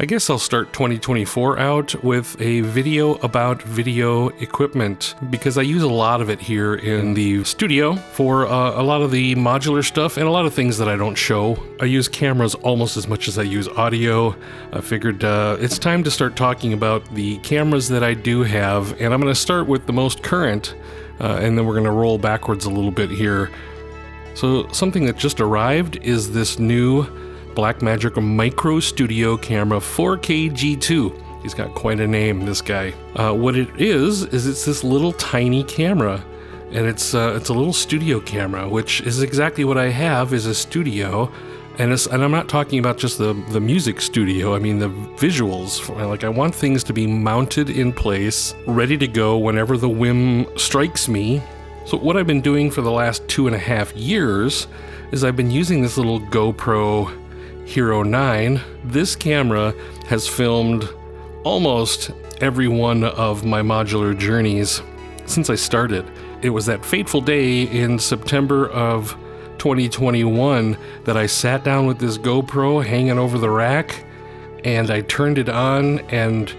I guess I'll start 2024 out with a video about video equipment because I use a lot of it here in the studio for a lot of the modular stuff and a lot of things that I don't show. I use cameras almost as much as I use audio. I figured it's time to start talking about the cameras that I do have, and I'm going to start with the most current and then we're going to roll backwards a little bit here. So something that just arrived is this new Blackmagic Micro Studio Camera 4K G2. He's got quite a name, this guy. What it is it's this little tiny camera, and it's a little studio camera, which is exactly what I have is a studio. And I'm not talking about just the music studio, I mean the visuals. Like, I want things to be mounted in place, ready to go whenever the whim strikes me. So what I've been doing for the last 2.5 years is I've been using this little GoPro Hero 9. This camera has filmed almost every one of my modular journeys since I started. It was that fateful day in September of 2021 that I sat down with this GoPro hanging over the rack, and I turned it on, and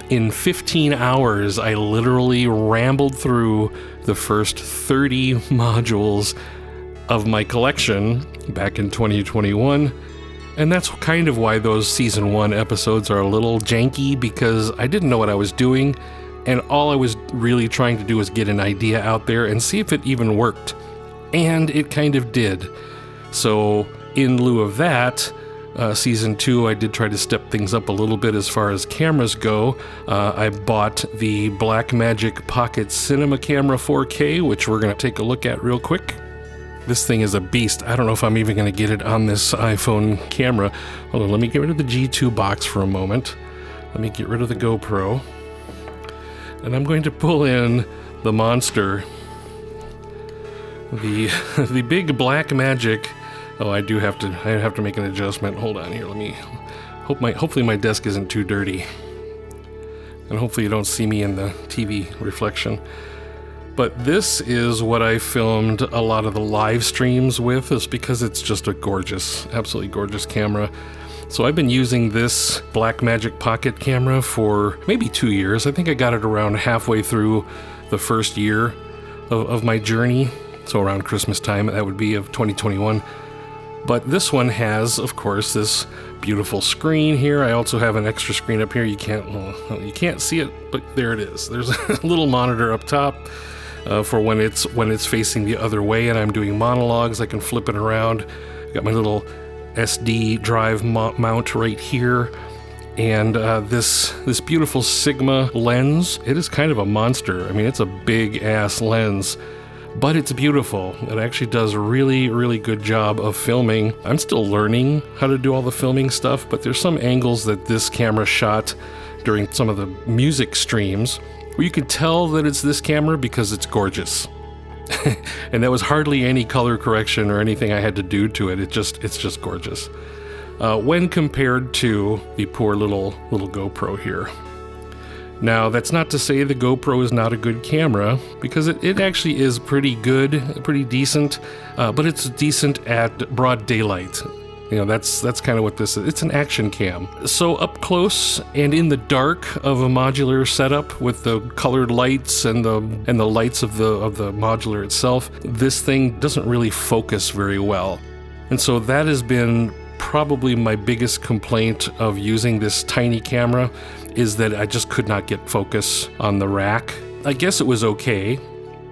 in 15 hours I literally rambled through the first 30 modules of my collection back in 2021. And that's kind of why those season 1 episodes are a little janky, because I didn't know what I was doing, and all I was really trying to do was get an idea out there and see if it even worked. And it kind of did. So in lieu of that, season 2, I did try to step things up a little bit as far as cameras go. I bought the Blackmagic Pocket Cinema Camera 4K, which we're going to take a look at real quick. This thing is a beast. I don't know if I'm even going to get it on this iPhone camera. Hold on, let me get rid of the G2 box for a moment. Let me get rid of the GoPro. And I'm going to pull in the monster. The big Blackmagic. Oh, I have to make an adjustment. Hold on here. Let me hopefully my desk isn't too dirty. And hopefully you don't see me in the TV reflection. But this is what I filmed a lot of the live streams with, is because it's just a gorgeous, absolutely gorgeous camera. So I've been using this Blackmagic Pocket camera for maybe 2 years. I think I got it around halfway through the first year of my journey. So around Christmas time, that would be of 2021. But this one has, of course, this beautiful screen here. I also have an extra screen up here. You can't see it, but there it is. There's a little monitor up top. For when it's facing the other way and I'm doing monologues, I can flip it around. Got my little SD drive mount right here, and this beautiful Sigma lens. It is kind of a monster. I mean, it's a big ass lens, but it's beautiful. It actually does a really, really good job of filming. I'm still learning how to do all the filming stuff, but there's some angles that this camera shot during some of the music streams where you can tell that it's this camera because it's gorgeous. And there was hardly any color correction or anything I had to do to it. It's just gorgeous. When compared to the poor little GoPro here. Now, that's not to say the GoPro is not a good camera, because it actually is pretty good, pretty decent, but it's decent at broad daylight. You know, that's kind of what this is. It's an action cam. So up close and in the dark of a modular setup with the colored lights and the lights of the modular itself, this thing doesn't really focus very well. And so that has been probably my biggest complaint of using this tiny camera, is that I just could not get focus on the rack. I guess it was okay.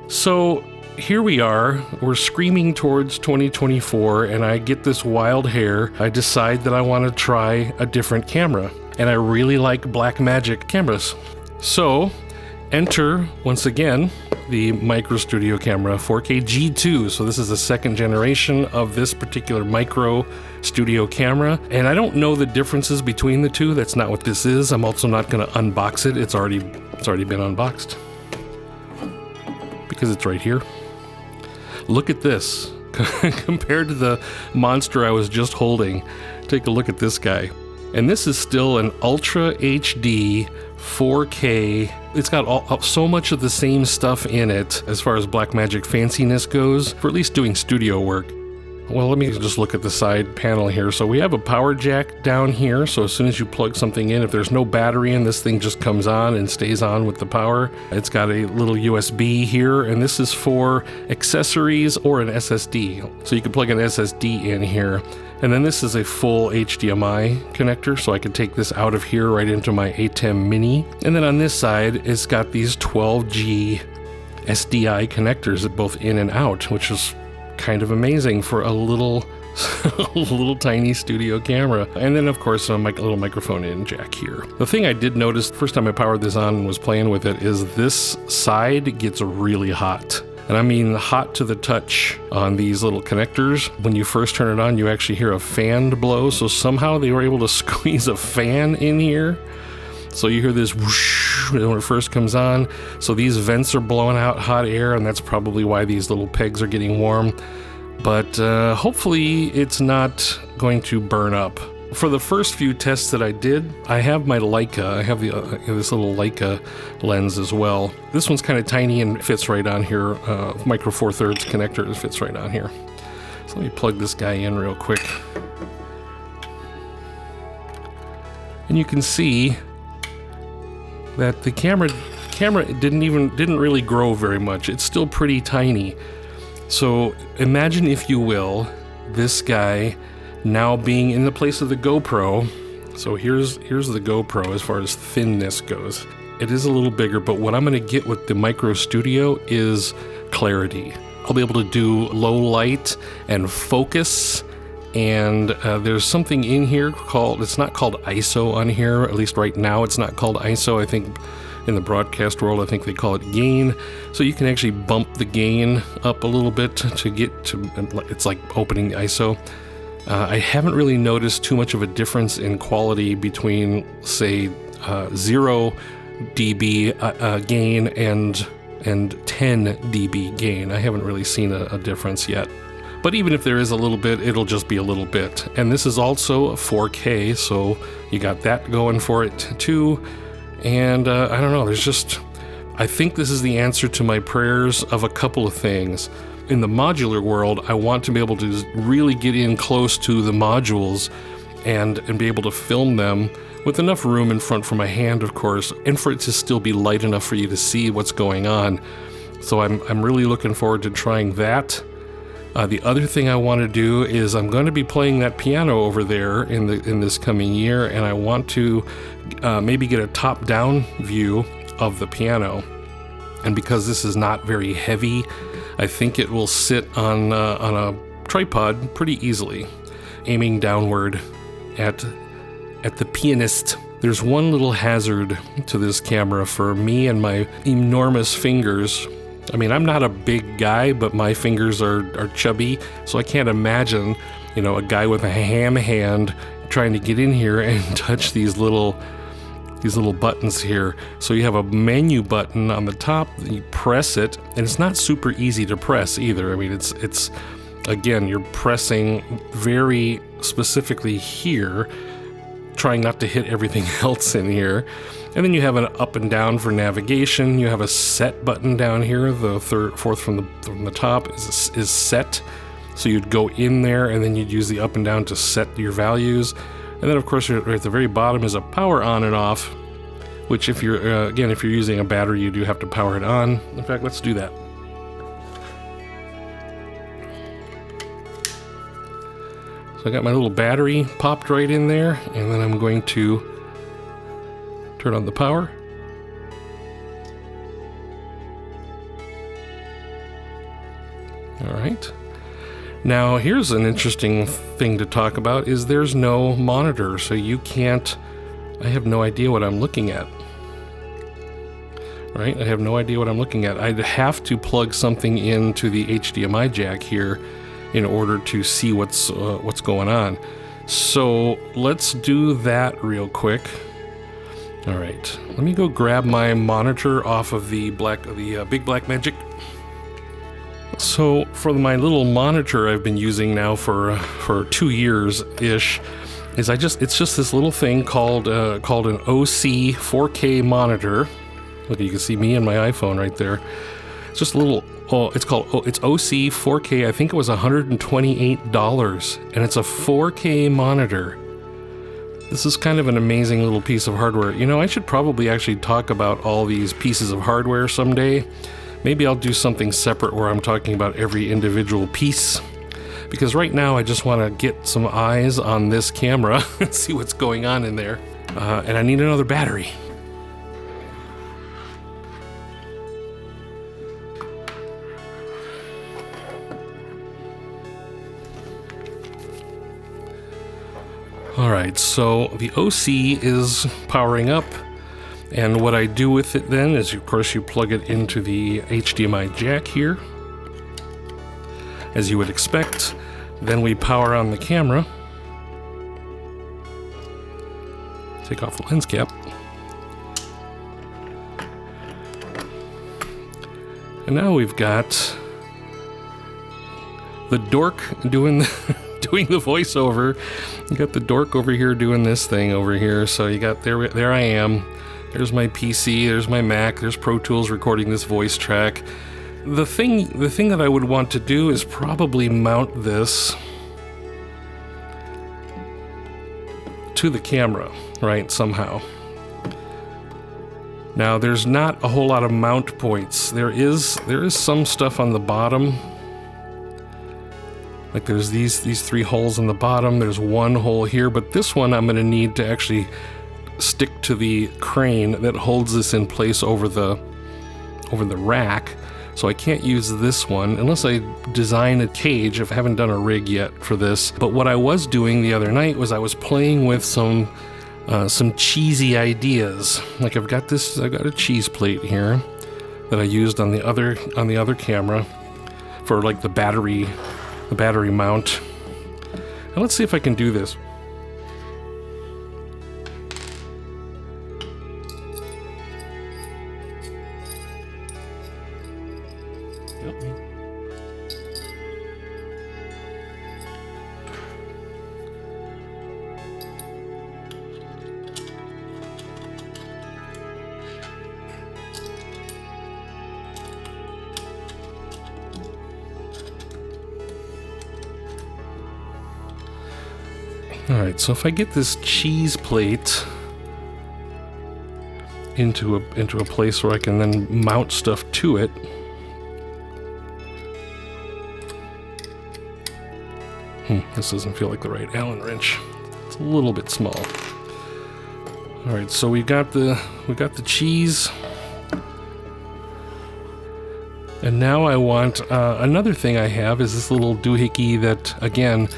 So here we are, we're screaming towards 2024, and I get this wild hair. I decide that I want to try a different camera, and I really like Blackmagic cameras. So enter, once again, the Micro Studio Camera 4K G2. So this is the second generation of this particular Micro Studio Camera, and I don't know the differences between the two. That's not what this is. I'm also not going to unbox it. It's already been unboxed because it's right here. Look at this. Compared to the monster I was just holding, take a look at this guy. And this is still an Ultra HD 4K. It's got so much of the same stuff in it as far as Blackmagic fanciness goes, for at least doing studio work. Well, let me just look at the side panel here. So we have a power jack down here. So as soon as you plug something in, if there's no battery in, this thing just comes on and stays on with the power. It's got a little USB here, and this is for accessories or an SSD. So you can plug an SSD in here. And then this is a full HDMI connector, so I can take this out of here right into my ATEM Mini. And then on this side, it's got these 12G SDI connectors, both in and out, which is kind of amazing for a little little tiny studio camera. And then of course a little microphone in jack here. The thing I did notice the first time I powered this on and was playing with it is this side gets really hot. And I mean hot to the touch on these little connectors. When you first turn it on, you actually hear a fan blow. So somehow they were able to squeeze a fan in here. So you hear this whoosh when it first comes on. So these vents are blowing out hot air, and that's probably why these little pegs are getting warm. But hopefully it's not going to burn up. For the first few tests that I did, I have my Leica. I have this little Leica lens as well. This one's kind of tiny and fits right on here. Micro Four Thirds connector, it fits right on here. So let me plug this guy in real quick. And you can see that the camera didn't really grow very much. It's still pretty tiny. So imagine, if you will, this guy now being in the place of the GoPro. So here's the GoPro as far as thinness goes. It is a little bigger, but what I'm going to get with the Micro Studio is clarity. I'll be able to do low light and focus. And there's something in here called, it's not called ISO on here, at least right now it's not called ISO. I think in the broadcast world, I think they call it gain. So you can actually bump the gain up a little bit to get to, it's like opening the ISO. I haven't really noticed too much of a difference in quality between, say, 0 dB gain and 10 dB gain. I haven't really seen a difference yet. But even if there is a little bit, it'll just be a little bit. And this is also 4K, so you got that going for it too. And I don't know, I think this is the answer to my prayers of a couple of things. In the modular world, I want to be able to really get in close to the modules and be able to film them with enough room in front for my hand, of course, and for it to still be light enough for you to see what's going on. So I'm really looking forward to trying that. The other thing I want to do is I'm going to be playing that piano over there in this coming year, and I want to maybe get a top-down view of the piano. And because this is not very heavy, I think it will sit on a tripod pretty easily, aiming downward at the pianist. There's one little hazard to this camera for me and my enormous fingers. I mean, I'm not a big guy, but my fingers are chubby, so I can't imagine, a guy with a ham hand trying to get in here and touch these little buttons here. So you have a menu button on the top, you press it, and it's not super easy to press either. I mean, it's again, you're pressing very specifically here, trying not to hit everything else in here. And then you have an up and down for navigation. You have a set button down here. The fourth from the top is set. So you'd go in there and then you'd use the up and down to set your values. And then of course right at the very bottom is a power on and off, which if you're using a battery, you do have to power it on. In fact, let's do that. So I got my little battery popped right in there, and then I'm going to turn on the power. All right. Now here's an interesting thing to talk about is there's no monitor, so I have no idea what I'm looking at. Right? I have no idea what I'm looking at. I'd have to plug something into the HDMI jack here in order to see what's going on. So let's do that real quick. All right, let me go grab my monitor off of the big Blackmagic. So for my little monitor I've been using now for 2 years-ish, it's just this little thing called an OC 4K monitor. Look, you can see me and my iPhone right there. It's just a little it's OC 4K. I think it was $128, and it's a 4K monitor. This is kind of an amazing little piece of hardware. You know, I should probably actually talk about all these pieces of hardware someday. Maybe I'll do something separate where I'm talking about every individual piece. Because right now I just want to get some eyes on this camera and see what's going on in there. And I need another battery. Alright, so the OC is powering up, and what I do with it then is, of course, you plug it into the HDMI jack here, as you would expect. Then we power on the camera, take off the lens cap, and now we've got the dork doing the the voiceover. You got the dork over here doing this thing over here. So you got there I am. There's my PC, there's my Mac, there's Pro Tools recording this voice track. The thing that I would want to do is probably mount this to the camera, right, somehow. Now there's not a whole lot of mount points. There is some stuff on the bottom. Like there's these three holes in the bottom, there's one hole here, but this one I'm gonna need to actually stick to the crane that holds this in place over the rack. So I can't use this one unless I design a cage. I haven't done a rig yet for this. But what I was doing the other night was I was playing with some cheesy ideas. Like I've got a cheese plate here that I used on the other camera for like the battery mount. And let's see if I can do this. Alright, so if I get this cheese plate into a place where I can then mount stuff to it. This doesn't feel like the right Allen wrench. It's a little bit small. Alright, so we got the cheese. And now I want another thing I have is this little doohickey that, again,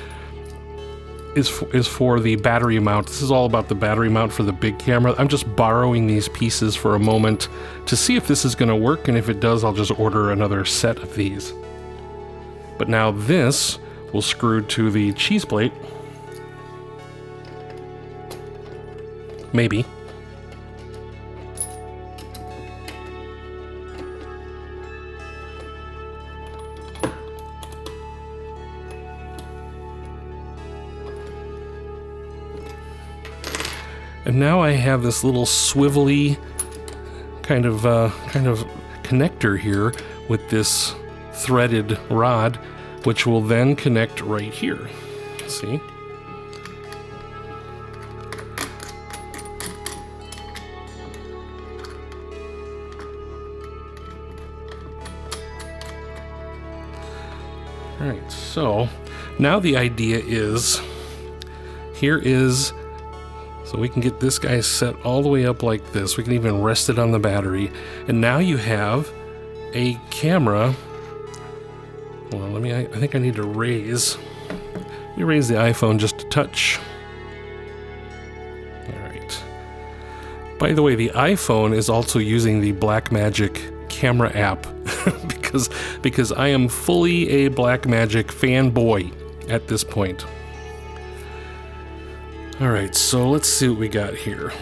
is for the battery mount. This is all about the battery mount for the big camera. I'm just borrowing these pieces for a moment to see if this is going to work, and if it does, I'll just order another set of these. But now this will screw to the cheese plate. Maybe. And now I have this little swivelly kind of connector here with this threaded rod, which will then connect right here. See? All right, so now the idea is, so we can get this guy set all the way up like this. We can even rest it on the battery. And now you have a camera. Well, I think I need to raise. Let me raise the iPhone just a touch. All right. By the way, the iPhone is also using the Blackmagic camera app because I am fully a Blackmagic fanboy at this point. Alright, so let's see what we got here.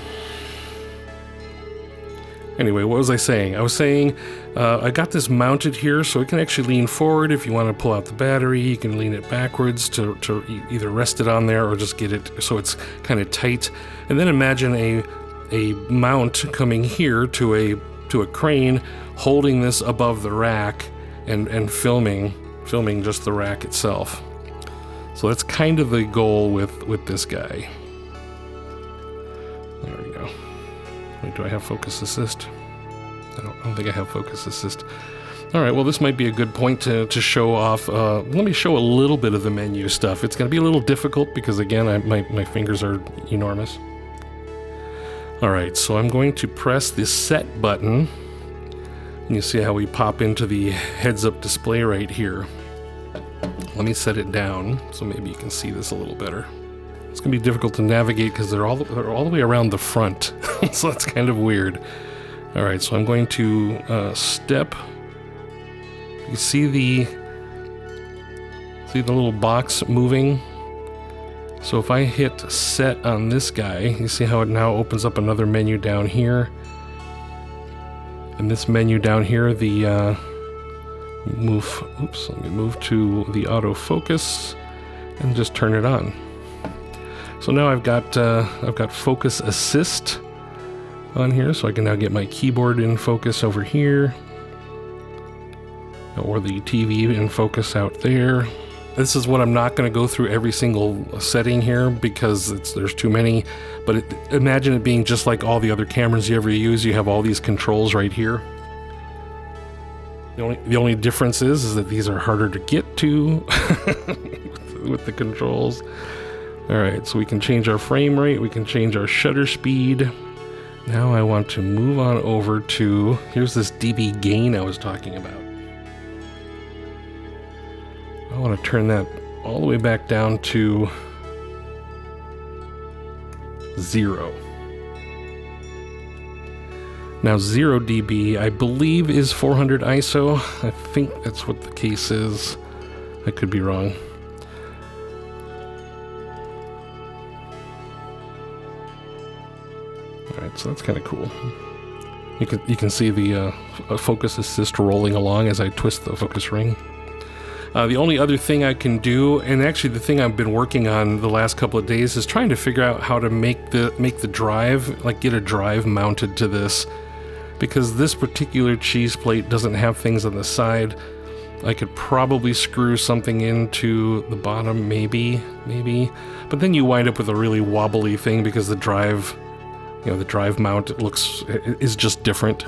Anyway, what was I saying? I was saying I got this mounted here so it can actually lean forward. If you want to pull out the battery, you can lean it backwards to either rest it on there or just get it so it's kind of tight. And then imagine a mount coming here to a crane holding this above the rack, and filming just the rack itself. So that's kind of the goal with this guy. There we go. Wait, do I have focus assist? I don't think I have focus assist. All right, well, this might be a good point to show off. Let me show a little bit of the menu stuff. It's going to be a little difficult because, again, my fingers are enormous. All right, so I'm going to press the set button. And you see how we pop into the heads-up display right here. Let me set it down so maybe you can see this a little better. It's going to be difficult to navigate because they're all the way around the front. So that's kind of weird. All right, so I'm going to step. You see the little box moving? So if I hit set on this guy, you see how it now opens up another menu down here. And this menu down here, the let me move to the autofocus and just turn it on. So now I've got focus assist on here, so I can now get my keyboard in focus over here, or the TV in focus out there. This is what I'm not going to go through every single setting here because there's too many, but imagine it being just like all the other cameras you ever use. You have all these controls right here. The only difference is that these are harder to get to with the controls. All right, so we can change our frame rate, we can change our shutter speed. Now I want to move on over to, here's this dB gain I was talking about. I want to turn that all the way back down to 0. Now 0 dB, I believe, is 400 ISO. I think that's what the case is. I could be wrong. Alright, so that's kind of cool. You can see the focus assist rolling along as I twist the focus ring. The only other thing I can do, and actually the thing I've been working on the last couple of days, is trying to figure out how to make the drive, like get a drive mounted to this, because this particular cheese plate doesn't have things on the side. I could probably screw something into the bottom, maybe, but then you wind up with a really wobbly thing because the drive, the drive mount is just different.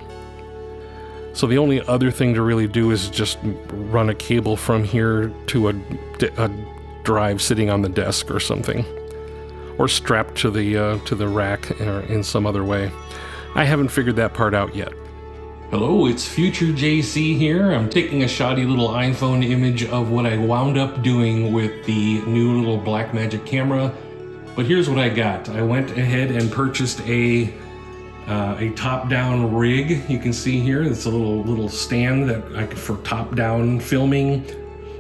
So the only other thing to really do is just run a cable from here to a drive sitting on the desk or something, or strapped to the rack in some other way. I haven't figured that part out yet. Hello, it's Future JC here. I'm taking a shoddy little iPhone image of what I wound up doing with the new little Blackmagic camera. But here's what I got. I went ahead and purchased a top-down rig. You can see here, it's a little stand that for top-down filming.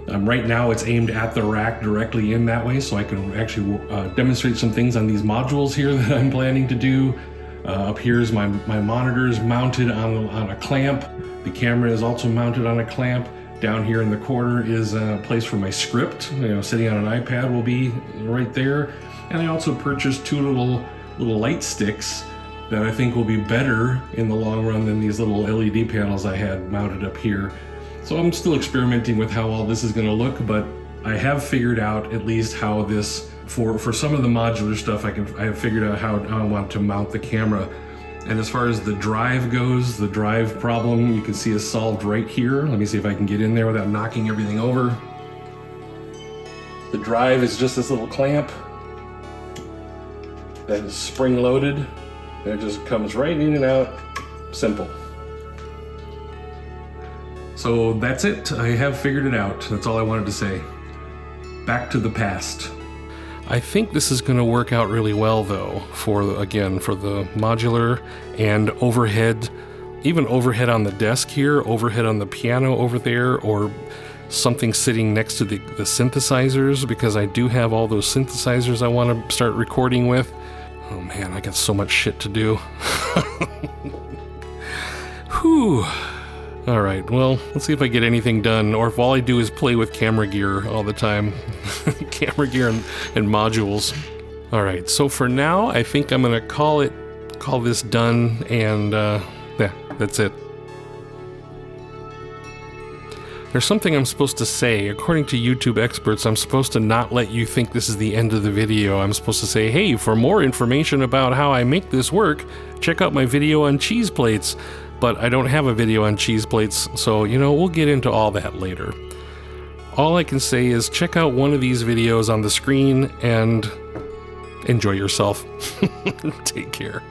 Right now it's aimed at the rack directly in that way, so I can actually demonstrate some things on these modules here that I'm planning to do. Up here is my monitors mounted on a clamp. The camera is also mounted on a clamp. Down here in the corner is a place for my script. Sitting on an iPad will be right there. And I also purchased two little light sticks that I think will be better in the long run than these little LED panels I had mounted up here. So I'm still experimenting with how all this is going to look, but I have figured out at least how this, for some of the modular stuff, I have figured out how I want to mount the camera. And as far as the drive goes, the drive problem you can see is solved right here. Let me see if I can get in there without knocking everything over. The drive is just this little clamp that is spring-loaded. And it just comes right in and out. Simple. So that's it. I have figured it out. That's all I wanted to say. Back to the past. I think this is going to work out really well, though, for the modular and overhead, even overhead on the desk here, overhead on the piano over there, or something sitting next to the synthesizers, because I do have all those synthesizers I want to start recording with. Oh man, I got so much shit to do. Whew. Alright, well, let's see if I get anything done, or if all I do is play with camera gear all the time. Camera gear and modules. Alright, so for now, I think I'm gonna call this done, and yeah, that's it. There's something I'm supposed to say. According to YouTube experts, I'm supposed to not let you think this is the end of the video. I'm supposed to say, hey, for more information about how I make this work, check out my video on cheese plates. But I don't have a video on cheese plates, so, you know, we'll get into all that later. All I can say is check out one of these videos on the screen and enjoy yourself. Take care.